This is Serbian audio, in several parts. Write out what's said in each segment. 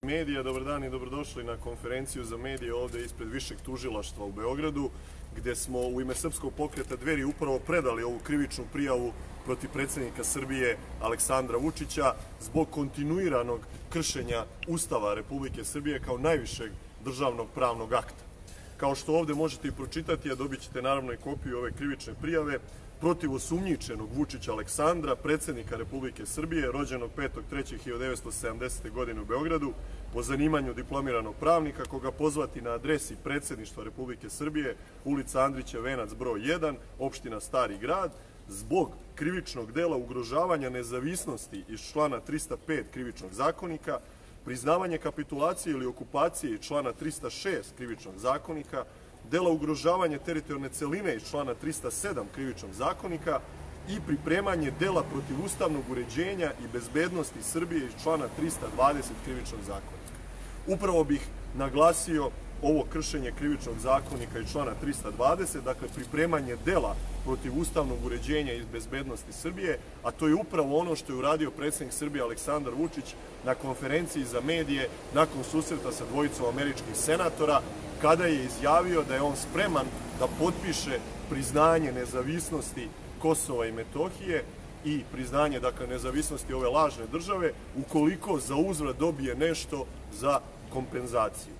Medija, dobar dan i dobrodošli na konferenciju za medije ovde ispred Višeg tužilaštva u Beogradu, gde smo u ime Srpskog pokreta Dveri upravo predali ovu krivičnu prijavu protiv predsjednika Srbije Aleksandra Vučića zbog kontinuiranog kršenja Ustava Republike Srbije kao najvišeg državnog pravnog akta. Kao što ovde možete i pročitati, a dobit ćete naravno i kopiju ove krivične prijave, protiv osumnjičenog Vučića Aleksandra, predsjednika Republike Srbije, rođenog 5.3.1970. godine u Beogradu, po zanimanju diplomiranog pravnika, koga pozvati na adresi predsjedništva Republike Srbije, ulica Andrića Venac, broj 1, opština Stari grad, zbog krivičnog dela ugrožavanja nezavisnosti iz člana 305 krivičnog zakonika, priznavanje kapitulacije ili okupacije iz člana 306 krivičnog zakonika, dela ugrožavanja teritorijalne celine iz člana 307 krivičnog zakonika i pripremanje dela protiv ustavnog uređenja i bezbednosti Srbije iz člana 320 krivičnog zakonika. Upravo bih naglasio ovo kršenje krivičnog zakonika iz člana 320, dakle pripremanje dela protiv ustavnog uređenja i bezbednosti Srbije, a to je upravo ono što je uradio predsjednik Srbije Aleksandar Vučić na konferenciji za medije nakon susreta sa dvojicom američkih senatora, kada je izjavio da je on spreman da potpiše priznanje nezavisnosti Kosova i Metohije i priznanje, dakle, nezavisnosti ove lažne države, ukoliko za uzvrat dobije nešto za kompenzaciju.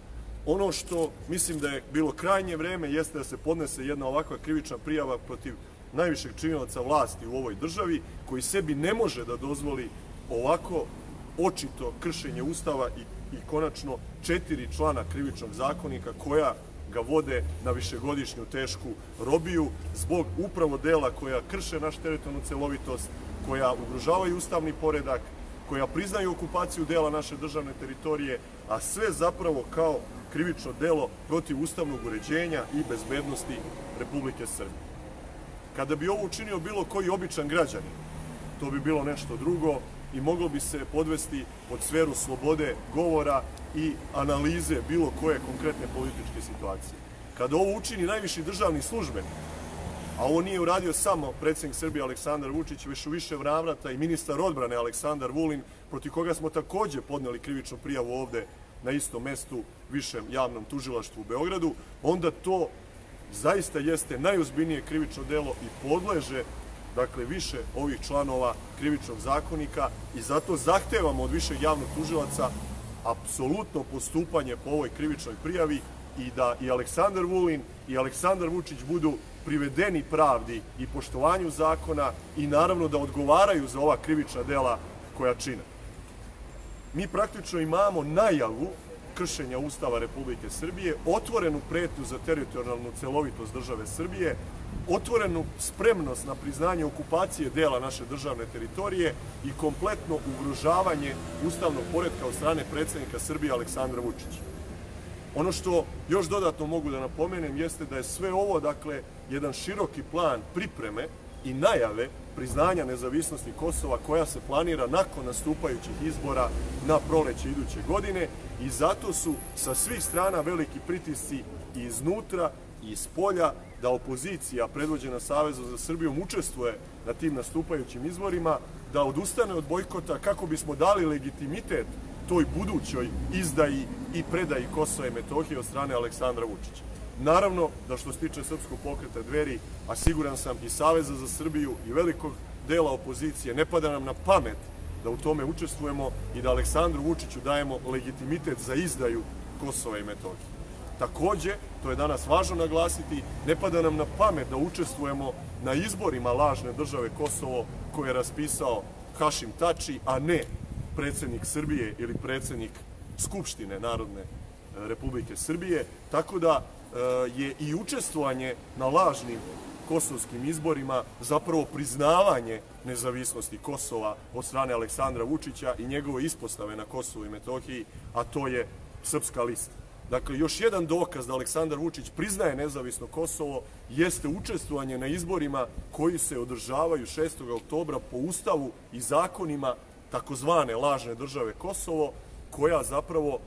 Ono što mislim da je bilo krajnje vreme jeste da se podnese jedna ovakva krivična prijava protiv najvišeg činilaca vlasti u ovoj državi, koji sebi ne može da dozvoli ovako očito kršenje Ustava i konačno 4 člana krivičnog zakonika koja ga vode na višegodišnju tešku robiju zbog upravo dela koja krše našu teritorijalnu celovitost, koja ugrožavaju ustavni poredak, koja priznaju okupaciju dela naše državne teritorije, a sve zapravo kao krivično delo protiv ustavnog uređenja i bezbednosti Republike Srbije. Kada bi ovo učinio bilo koji običan građanin, to bi bilo nešto drugo i moglo bi se podvesti pod sferu slobode govora i analize bilo koje konkretne političke situacije. Kada ovo učini najviši državni službenik, a ovo nije uradio samo predsjednik Srbije Aleksandar Vučić, već u više navrata i ministar odbrane Aleksandar Vulin, protiv koga smo takođe podneli krivičnu prijavu ovde na istom mestu, Višem javnom tužilaštvu u Beogradu, onda to zaista jeste najozbiljnije krivično delo i podleže, dakle, više ovih članova krivičnog zakonika i zato zahtevamo od višeg javnog tužilaca apsolutno postupanje po ovoj krivičnoj prijavi i da i Aleksandar Vulin i Aleksandar Vučić budu privedeni pravdi i poštovanju zakona i naravno da odgovaraju za ova krivična dela koja čine. Mi praktično imamo najavu kršenja Ustava Republike Srbije, otvorenu pretnju za teritorijalnu celovitost države Srbije, otvorenu spremnost na priznanje okupacije dela naše državne teritorije i kompletno ugrožavanje ustavnog poretka od strane predsjednika Srbije Aleksandra Vučića. Ono što još dodatno mogu da napomenem jeste da je sve ovo, dakle, jedan široki plan pripreme i najave priznanja nezavisnosti Kosova koja se planira nakon nastupajućih izbora na proleće iduće godine i zato su sa svih strana veliki pritisci i iznutra i iz polja da opozicija predvođena Savezom za Srbijom učestvuje na tim nastupajućim izborima, da odustane od bojkota kako bismo dali legitimitet toj budućoj izdaji i predaji Kosova i Metohije od strane Aleksandra Vučića. Naravno da što se tiče Srpskog pokreta Dveri, a siguran sam i Saveza za Srbiju i velikog dela opozicije, ne pada nam na pamet da u tome učestvujemo i da Aleksandru Vučiću dajemo legitimitet za izdaju Kosova i Metohije. Takođe, to je danas važno naglasiti, ne pada nam na pamet da učestvujemo na izborima lažne države Kosovo koje je raspisao Hašim Tači, a ne predsjednik Srbije ili predsjednik Skupštine Narodne Republike Srbije, tako da je i učestvovanje na lažnim kosovskim izborima zapravo priznavanje nezavisnosti Kosova od strane Aleksandra Vučića i njegove ispostave na Kosovu i Metohiji, a to je Srpska lista. Dakle, još jedan dokaz da Aleksandar Vučić priznaje nezavisno Kosovo jeste učestvovanje na izborima koji se održavaju 6. oktobra po Ustavu i zakonima takozvane lažne države Kosovo, koja zapravo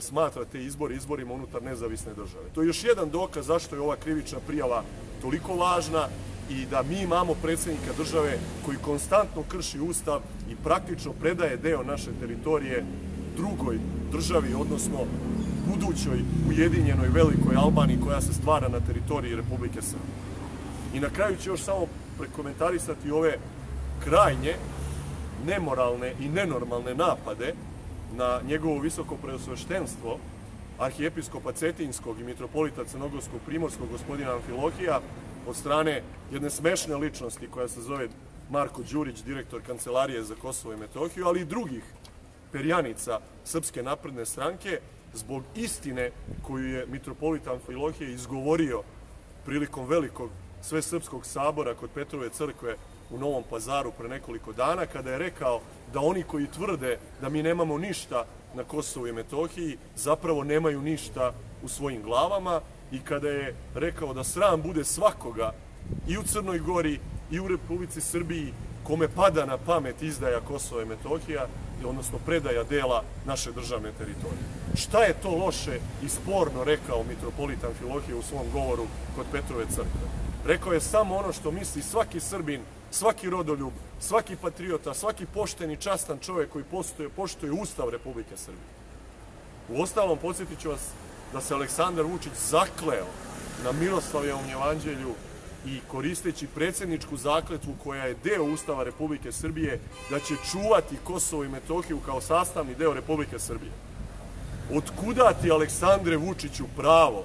smatra te izborima unutar nezavisne države. To je još jedan dokaz zašto je ova krivična prijava toliko važna i da mi imamo predsjednika države koji konstantno krši Ustav i praktično predaje deo naše teritorije drugoj državi, odnosno budućoj ujedinjenoj velikoj Albaniji koja se stvara na teritoriji Republike Srbije. I na kraju ću još samo prekomentarisati ove krajnje nemoralne i nenormalne napade na njegovo visoko preosveštenstvo arhijepiskopa Cetinjskog i mitropolita Crnogorskog Primorskog gospodina Amfilohija od strane jedne smešne ličnosti koja se zove Marko Đurić, direktor Kancelarije za Kosovo i Metohiju, ali i drugih perjanica Srpske napredne stranke zbog istine koju je mitropolit Amfilohije izgovorio prilikom velikog Svesrpskog sabora kod Petrove crkve u Novom Pazaru pre nekoliko dana, kada je rekao da oni koji tvrde da mi nemamo ništa na Kosovu i Metohiji zapravo nemaju ništa u svojim glavama, i kada je rekao da sram bude svakoga i u Crnoj Gori i u Republici Srbiji kome pada na pamet izdaja Kosova i Metohija, odnosno predaja dela naše državne teritorije. Šta je to loše i sporno rekao mitropolit Amfilohije u svom govoru kod Petrove crkve? Rekao je samo ono što misli svaki Srbin, svaki rodoljub, svaki patriota, svaki pošten i častan čovjek koji poštuje Ustav Republike Srbije. Uostalom, podsjetit ću vas da se Aleksandar Vučić zakleo na Miroslavljevom jevanđelju i koristeći predsjedničku zakletvu koja je deo Ustava Republike Srbije da će čuvati Kosovo i Metohiju kao sastavni deo Republike Srbije. Otkuda ti, Aleksandre Vučiću, pravo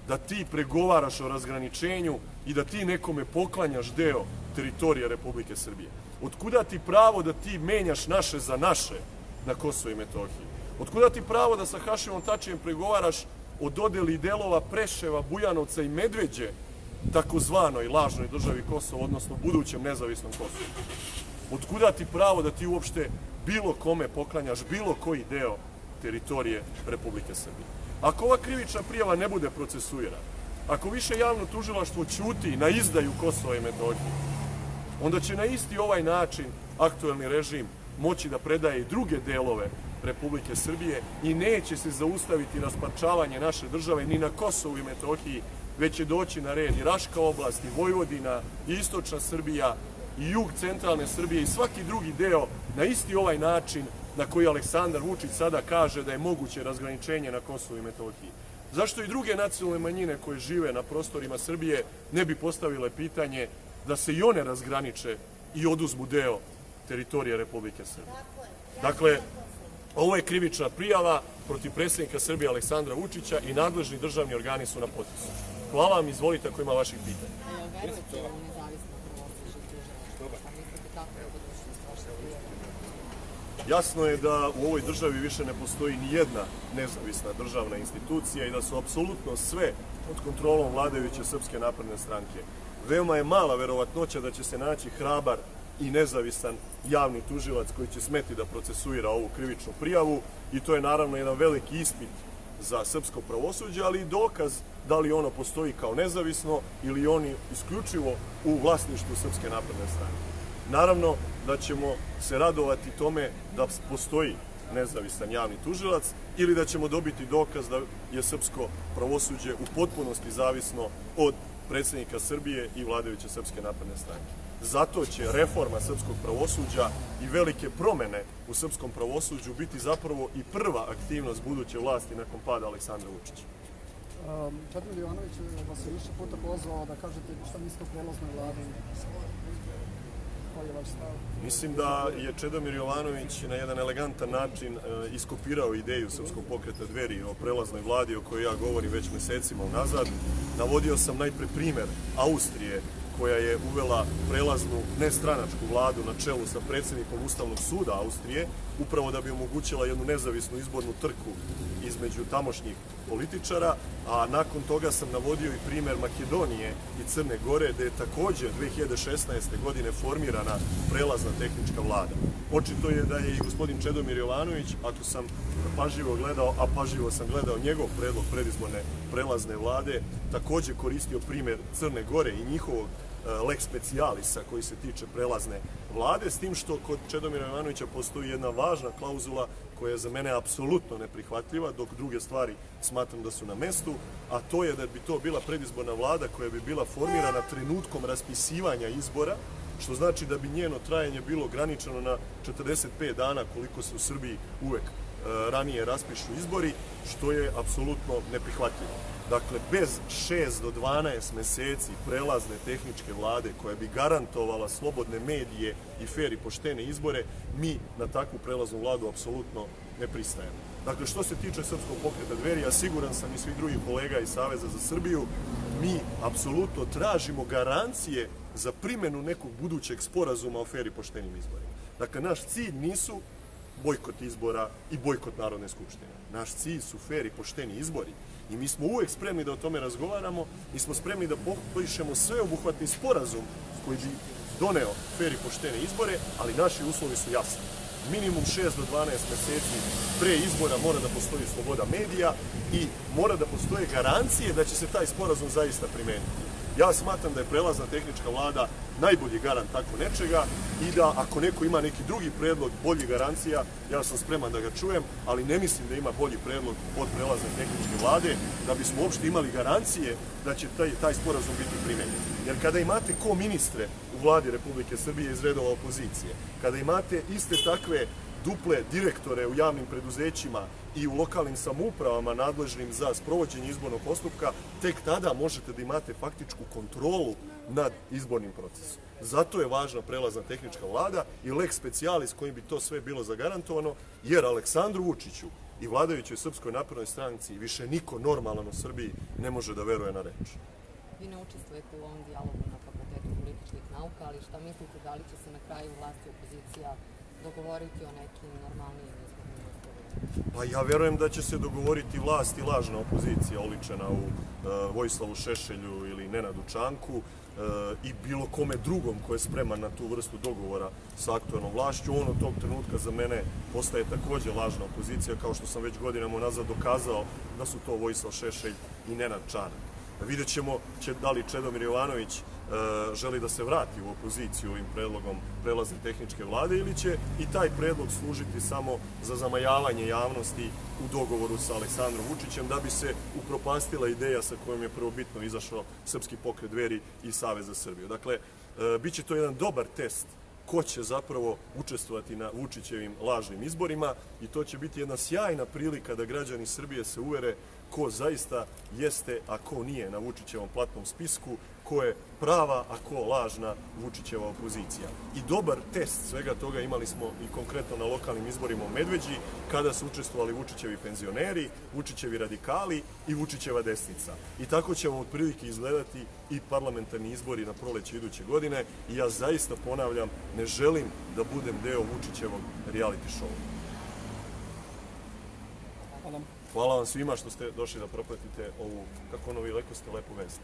da ti pregovaraš o razgraničenju i da ti nekome poklanjaš deo teritorije Republike Srbije? Otkuda ti pravo da ti menjaš naše za naše na Kosovo i Metohiji? Otkuda ti pravo da sa Hašimom Tačijem pregovaraš o dodeli delova Preševa, Bujanovca i Medveđe takozvanoj lažnoj državi Kosovo, odnosno budućem nezavisnom Kosovu? Otkuda ti pravo da ti uopšte bilo kome poklanjaš bilo koji deo teritorije Republike Srbije? Ako ova krivična prijava ne bude procesuirana, ako više javno tužilaštvo ćuti na izdaju Kosova i Metohije, onda će na isti ovaj način aktuelni režim moći da predaje i druge delove Republike Srbije i neće se zaustaviti rasparčavanje naše države ni na Kosovu i Metohiji, već će doći na red i Raška oblast, i Vojvodina, i istočna Srbija, i jug centralne Srbije i svaki drugi deo na isti ovaj način na koji Aleksandar Vučić sada kaže da je moguće razgraničenje na Kosovu i Metohiji. Zašto i druge nacionalne manjine koje žive na prostorima Srbije ne bi postavile pitanje da se i one razgraniče i oduzmu deo teritorije Republike Srbije? Dakle, ovo je krivična prijava protiv predsjednika Srbije Aleksandra Vučića i nadležni državni organi su na potezu. Hvala vam, izvolite ako ima vaših pitanja. Jasno je da u ovoj državi više ne postoji ni jedna nezavisna državna institucija i da su apsolutno sve pod kontrolom vladajuće Srpske napredne stranke. Veoma je mala verovatnoća da će se naći hrabar i nezavisan javni tužilac koji će smeti da procesuira ovu krivičnu prijavu, i to je naravno jedan veliki ispit za srpsko pravosuđe, ali i dokaz da li ono postoji kao nezavisno ili oni isključivo u vlasništvu Srpske napredne stranke. Naravno da ćemo se radovati tome da postoji nezavisan javni tužilac ili da ćemo dobiti dokaz da je srpsko pravosuđe u potpunosti zavisno od predsjednika Srbije i vladajuće Srpske napredne stranke. Zato će reforma srpskog pravosuđa i velike promene u srpskom pravosuđu biti zapravo i prva aktivnost buduće vlasti nakon pada Aleksandra Vučića. Čedomir Jovanović vas je više puta pozvao da kažete šta mislite o prelaznoj vladi. Koji je vaš stav? Mislim da je Čedomir Jovanović na jedan elegantan način iskopirao ideju Srpskog pokreta Dveri o prelaznoj vladi o kojoj ja govorim već mesecima unazad. Navodio sam najpre primer Austrije, koja je uvela prelaznu nestranačku vladu na čelu sa predsjednikom Ustavnog suda Austrije, upravo da bi omogućila jednu nezavisnu izbornu trku između tamošnjih političara, a nakon toga sam navodio i primer Makedonije i Crne Gore, gde je također 2016. godine formirana prelazna tehnička vlada. Očito je da je i gospodin Čedomir Jovanović, ako sam pažljivo gledao, a pažljivo sam gledao njegov predlog predizborne prelazne vlade, također koristio primer Crne Gore i njihovog lex specialisa koji se tiče prelazne vlade, s tim što kod Čedomira Jovanovića postoji jedna važna klauzula koja je za mene apsolutno neprihvatljiva, dok druge stvari smatram da su na mestu, a to je da bi to bila predizborna vlada koja bi bila formirana trenutkom raspisivanja izbora, što znači da bi njeno trajanje bilo ograničeno na 45 dana, koliko se u Srbiji uvek ranije raspišu izbori, što je apsolutno neprihvatljivo. Dakle, bez 6 do 12 meseci prelazne tehničke vlade koja bi garantovala slobodne medije i fer i poštene izbore, mi na takvu prelaznu vladu apsolutno ne pristajemo. Dakle, što se tiče Srpskog pokreta Dveri, a siguran sam i svih drugih kolega iz Saveza za Srbiju, mi apsolutno tražimo garancije za primjenu nekog budućeg sporazuma o fer i poštenim izborima. Dakle, naš cilj nisu bojkot izbora i bojkot Narodne skupštine. Naš cilj su fer i pošteni izbori. I mi smo uvek spremni da o tome razgovaramo i smo spremni da potpišemo sveobuhvatni sporazum koji bi doneo fer i poštene izbore, ali naši uslovi su jasni. Minimum 6 do 12 meseci pre izbora mora da postoji sloboda medija i mora da postoje garancije da će se taj sporazum zaista primeniti. Ja smatram da je prelazna tehnička vlada najbolji garant tako nečega i da ako neko ima neki drugi predlog bolji garancija, ja sam spreman da ga čujem, ali ne mislim da ima bolji predlog od prelazne tehničke vlade da bismo uopšte imali garancije da će taj sporazum biti primenjen. Jer kada imate ko ministre u vladi Republike Srbije iz redova opozicije, kada imate iste takve duple direktore u javnim preduzećima i u lokalnim samoupravama nadležnim za sprovođenje izbornog postupka, tek tada možete da imate faktičku kontrolu nad izbornim procesom. Zato je važna prelazna tehnička vlada i lex specialis kojim bi to sve bilo zagarantovano, jer Aleksandru Vučiću i vladajućoj Srpskoj naprednoj stranci više niko normalan u Srbiji ne može da veruje na reč. Vi ne učestvujete u ovom dijalogu na Fakultetu političkih nauka, ali šta mislite da li će se na kraju vlasti opozicija dogovoriti o nekim normalnijim izbornim uslovima? Pa ja verujem da će se dogovoriti vlast i lažna opozicija oličena u Vojislavu Šešelju ili Nenadu Čanku i bilo kome drugom ko je spreman na tu vrstu dogovora sa aktuelnom vlašću. On od tog trenutka za mene postaje takođe lažna opozicija, kao što sam već godinama nazad dokazao da su to Vojislav Šešelj i Nenad Čanak. Vidjet ćemo da li Čedomir Jovanović želi da se vrati u opoziciju ovim predlogom prelazne tehničke vlade ili će i taj predlog služiti samo za zamajavanje javnosti u dogovoru sa Aleksandrom Vučićem da bi se upropastila ideja sa kojom je prvobitno izašao Srpski pokret Dveri i Savez za Srbiju. Dakle, bit će to jedan dobar test ko će zapravo učestvovati na Vučićevim lažnim izborima i to će biti jedna sjajna prilika da građani Srbije se uvere ko zaista jeste, a ko nije na Vučićevom platnom spisku, ko je prava, a ko lažna Vučićeva opozicija. I dobar test svega toga imali smo i konkretno na lokalnim izborima u Medveđi, kada su učestvovali Vučićevi penzioneri, Vučićevi radikali i Vučićeva desnica. I tako ćemo otprilike izgledati i parlamentarni izbori na proleće iduće godine i ja zaista ponavljam, ne želim da budem deo Vučićevog reality showa. Hvala vam svima što ste došli da propratite ovu, kako ono vi lepo ste, lepu vest.